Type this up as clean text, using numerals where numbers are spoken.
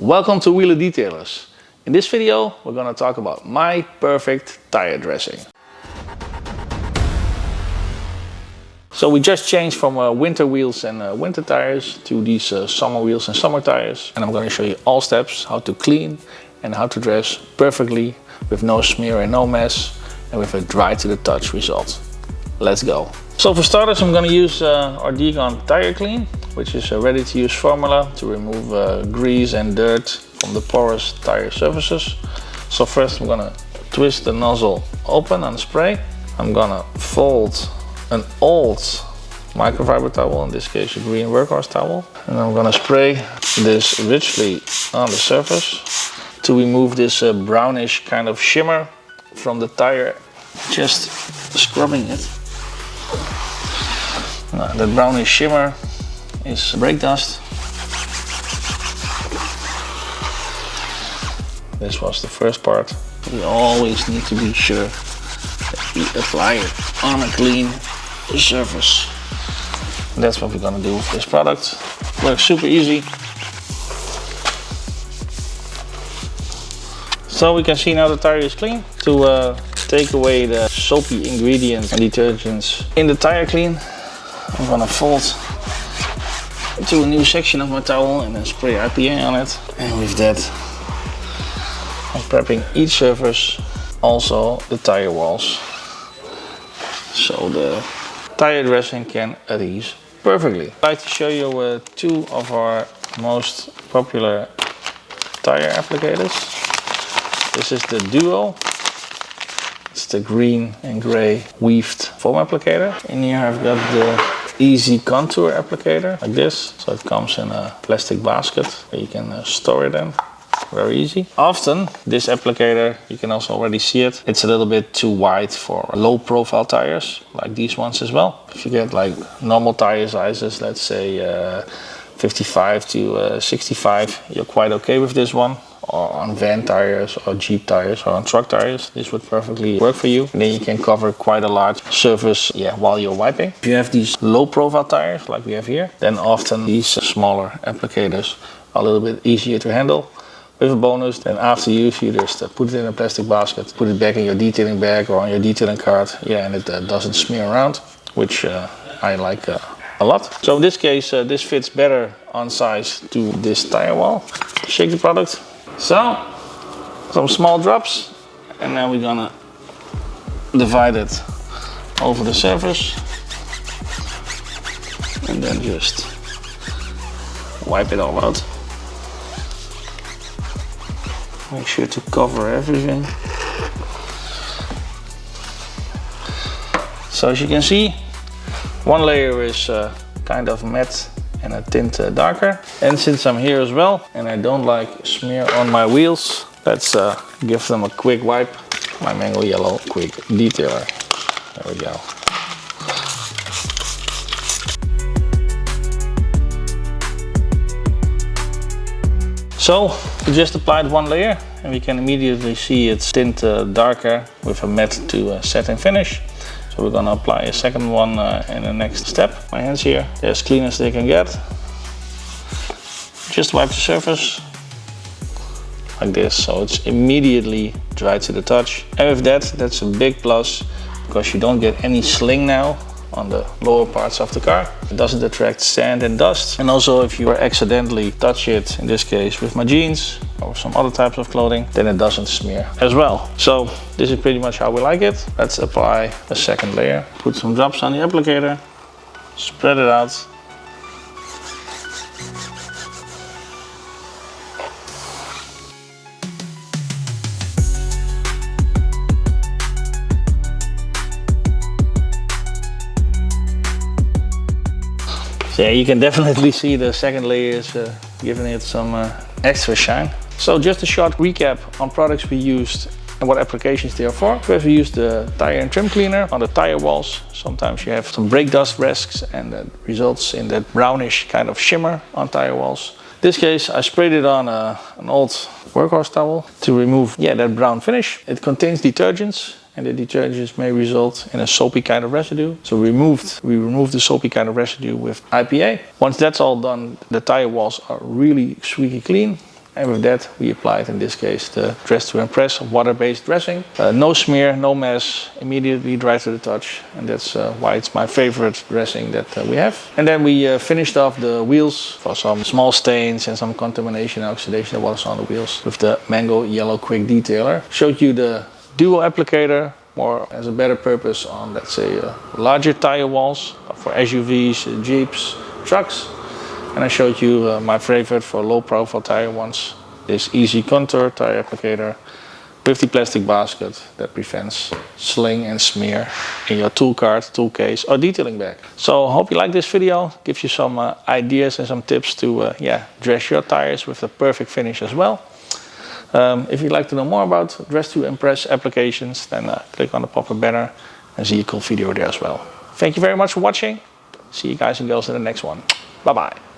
Welcome to Wheeler Detailers. In this video we're going to talk about my perfect tire dressing. So we just changed from winter wheels and winter tires to these summer wheels and summer tires, and I'm going to show you all steps how to clean and how to dress perfectly with no smear and no mess and with a dry to the touch result. Let's go. So for starters I'm going to use our Deacon Tire Clean, which is a ready to use formula to remove grease and dirt from the porous tire surfaces. So first I'm going to twist the nozzle open on the spray. I'm going to fold an old microfiber towel, in this case a green workhorse towel, and I'm going to spray this richly on the surface to remove this brownish kind of shimmer from the tire, just scrubbing it. Now, that brownish shimmer is brake dust. This was the first part. We always need to be sure that we apply it on a clean surface. And that's what we're gonna do with this product. Works super easy. So we can see now the tire is clean. To take away the soapy ingredients and detergents in the tire clean, I'm gonna fold to a new section of my towel and then spray IPA on it. And with that, I'm prepping each surface, also the tire walls, so the tire dressing can adhere perfectly. I'd like to show you two of our most popular tire applicators. This is the Duo. It's the green and gray weaved foam applicator. In here I've got the Easy Contour applicator, like this. So it comes in a plastic basket where you can store it in. Very easy. Often this applicator, you can also already see it, it's a little bit too wide for low profile tires, like these ones as well. If you get like normal tire sizes, let's say 55 to 65, you're quite okay with this one. Or on van tires or Jeep tires or on truck tires, this would perfectly work for you. And then you can cover quite a large surface while you're wiping. If you have these low profile tires like we have here, then often these smaller applicators are a little bit easier to handle. With a bonus, then after use you just put it in a plastic basket, put it back in your detailing bag or on your detailing cart, and it doesn't smear around, which I like a lot. So in this case this fits better on size to this tire wall. Shake the product. So, some small drops, and then we're gonna divide it over the surface and then just wipe it all out. Make sure to cover everything. So as you can see, one layer is kind of matte and a tint darker. And since I'm here as well and I don't like smear on my wheels, let's give them a quick wipe. My Mango Yellow Quick Detailer. There we go. So we just applied one layer and we can immediately see it's tint darker with a matte to satin finish. So we're gonna apply a second one in the next step. My hands here, they're as clean as they can get. Just wipe the surface like this, so it's immediately dry to the touch. And with that, that's a big plus because you don't get any sling now on the lower parts of the car. It doesn't attract sand and dust. And also if you accidentally touch it, in this case with my jeans or some other types of clothing, then it doesn't smear as well. So this is pretty much how we like it. Let's apply a second layer. Put some drops on the applicator, spread it out. So yeah, you can definitely see the second layer is giving it some extra shine. So just a short recap on products we used and what applications they are for. First we used the tire and trim cleaner on the tire walls. Sometimes you have some brake dust risks and that results in that brownish kind of shimmer on tire walls. In this case I sprayed it on an old workhorse towel to remove that brown finish. It contains detergents and the detergents may result in a soapy kind of residue. So we removed the soapy kind of residue with IPA. Once that's all done, the tire walls are really squeaky clean. And with that, we applied, in this case, the Dress to Impress water-based dressing. No smear, no mess, immediately dry to the touch. And that's why it's my favorite dressing that we have. And then we finished off the wheels for some small stains and some contamination and oxidation that was on the wheels with the Mango Yellow Quick Detailer. Showed you the dual applicator, more as a better purpose on, let's say, larger tire walls for SUVs, Jeeps, trucks. And I showed you my favorite for low profile tire ones, this Easy Contour tire applicator with the plastic basket that prevents sling and smear in your tool cart, tool case or detailing bag. So I hope you like this video, gives you some ideas and some tips to dress your tires with the perfect finish as well. If you'd like to know more about Dress to Impress applications, then click on the pop-up banner and see a cool video there as well. Thank you very much for watching. See you guys and girls in the next one. Bye bye.